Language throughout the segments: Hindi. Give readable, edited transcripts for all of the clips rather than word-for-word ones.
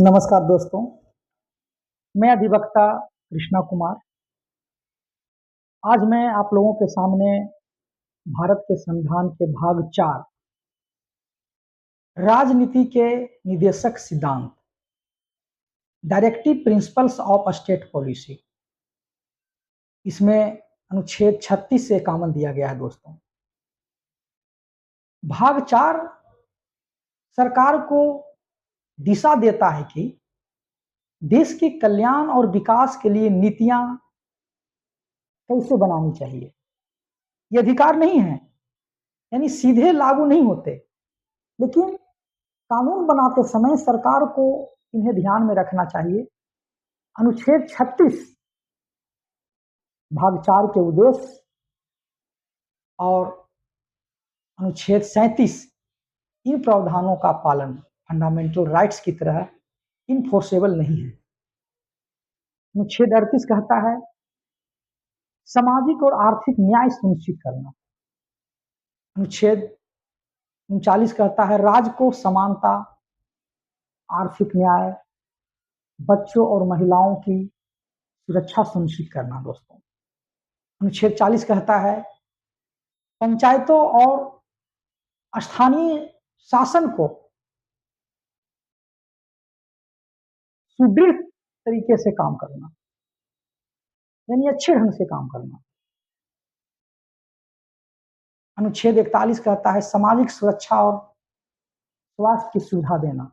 नमस्कार दोस्तों, मैं अधिवक्ता कृष्णा कुमार। आज मैं आप लोगों के सामने भारत के संविधान के भाग 4 राजनीति के निदेशक सिद्धांत directive principles of state policy, इसमें अनुच्छेद 36 से कामन दिया गया है। दोस्तों, भाग 4 सरकार को दिशा देता है कि देश के कल्याण और विकास के लिए नीतियां कैसे बनानी चाहिए। ये अधिकार नहीं है, यानी सीधे लागू नहीं होते, लेकिन कानून बनाते समय सरकार को इन्हें ध्यान में रखना चाहिए। अनुच्छेद 36 भाग 4 के उद्देश्य और अनुच्छेद 37 इन प्रावधानों का पालन फंडामेंटल राइट्स की तरह इनफोर्सेबल नहीं है। अनुच्छेद 38 कहता है सामाजिक और आर्थिक न्याय सुनिश्चित करना। अनुच्छेद 39 कहता है राज्य को समानता, आर्थिक न्याय, बच्चों और महिलाओं की सुरक्षा सुनिश्चित करना। दोस्तों, अनुच्छेद 40 कहता है पंचायतों और स्थानीय शासन को सुदृढ़ तरीके से काम करना, यानी अच्छे ढंग से काम करना। अनुच्छेद 41 कहता है सामाजिक सुरक्षा और स्वास्थ्य की सुविधा देना।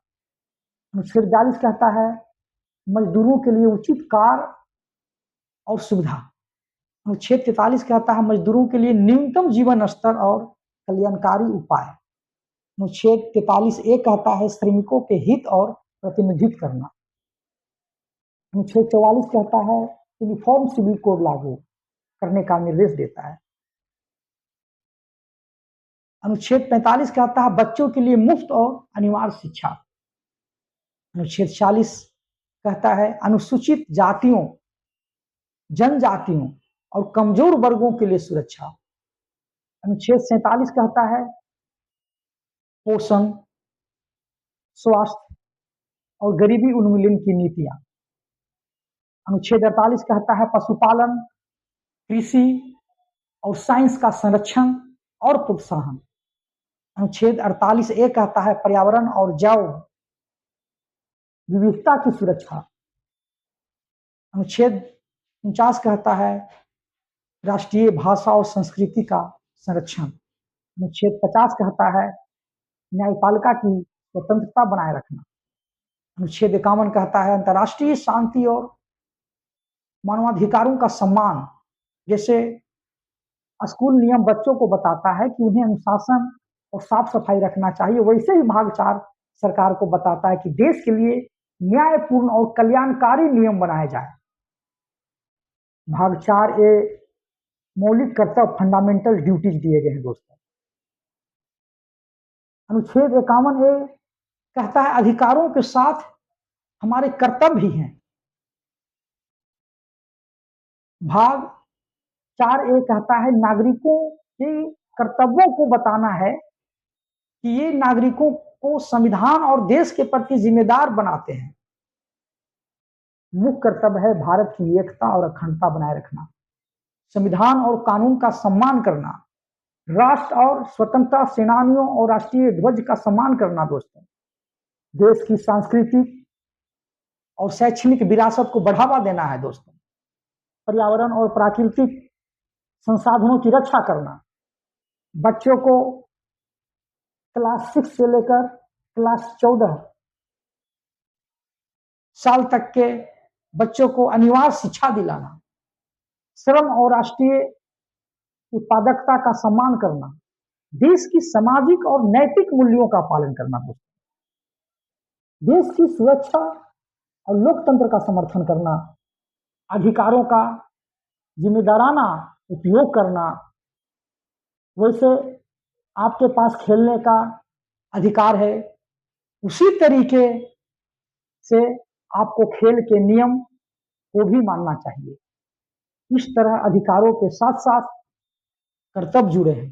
अनुच्छेद 42 कहता है मजदूरों के लिए उचित कार्य और सुविधा। अनुच्छेद 43 कहता है मजदूरों के लिए न्यूनतम जीवन स्तर और कल्याणकारी उपाय। अनुच्छेद 43A कहता है श्रमिकों के हित और प्रतिनिधित्व करना। अनुच्छेद 44 कहता है यूनिफॉर्म सिविल कोड लागू करने का निर्देश देता है। अनुच्छेद 45 कहता है बच्चों के लिए मुफ्त और अनिवार्य शिक्षा। अनुच्छेद 40 कहता है अनुसूचित जातियों, जनजातियों और कमजोर वर्गों के लिए सुरक्षा। अनुच्छेद 47 कहता है पोषण, स्वास्थ्य और गरीबी उन्मूलन की नीतियां। अनुच्छेद 48 कहता है पशुपालन, कृषि और साइंस का संरक्षण और प्रोत्साहन। अनुच्छेद 48A कहता है पर्यावरण और जैव विविधता की सुरक्षा। अनुच्छेद 49 कहता है राष्ट्रीय भाषा और संस्कृति का संरक्षण। अनुच्छेद 50 कहता है न्यायपालिका की स्वतंत्रता बनाए रखना। अनुच्छेद 51 कहता है अंतर्राष्ट्रीय शांति और मानवाधिकारों का सम्मान। जैसे स्कूल नियम बच्चों को बताता है कि उन्हें अनुशासन और साफ सफाई रखना चाहिए, वैसे ही भाग 4 सरकार को बताता है कि देश के लिए न्यायपूर्ण और कल्याणकारी नियम बनाए जाए। भाग 4A मौलिक कर्तव्य फंडामेंटल ड्यूटीज दिए गए हैं। दोस्तों, अनुच्छेद 51A कहता है अधिकारों के साथ हमारे कर्तव्य भी हैं। भाग 4A कहता है नागरिकों के कर्तव्यों को बताना है कि ये नागरिकों को संविधान और देश के प्रति जिम्मेदार बनाते हैं। मुख्य कर्तव्य है भारत की एकता और अखंडता बनाए रखना, संविधान और कानून का सम्मान करना, राष्ट्र और स्वतंत्रता सेनानियों और राष्ट्रीय ध्वज का सम्मान करना। दोस्तों, देश की सांस्कृतिक और शैक्षणिक विरासत को बढ़ावा देना है। दोस्तों, पर्यावरण और प्राकृतिक संसाधनों की रक्षा करना, बच्चों को क्लास 6 से लेकर क्लास 14 साल तक के बच्चों को अनिवार्य शिक्षा दिलाना, श्रम और राष्ट्रीय उत्पादकता का सम्मान करना, देश की सामाजिक और नैतिक मूल्यों का पालन करना। देश की सुरक्षा और लोकतंत्र का समर्थन करना, अधिकारों का जिम्मेदाराना उपयोग करना। वैसे आपके पास खेलने का अधिकार है, उसी तरीके से आपको खेल के नियम को भी मानना चाहिए। इस तरह अधिकारों के साथ साथ कर्तव्य जुड़े हैं।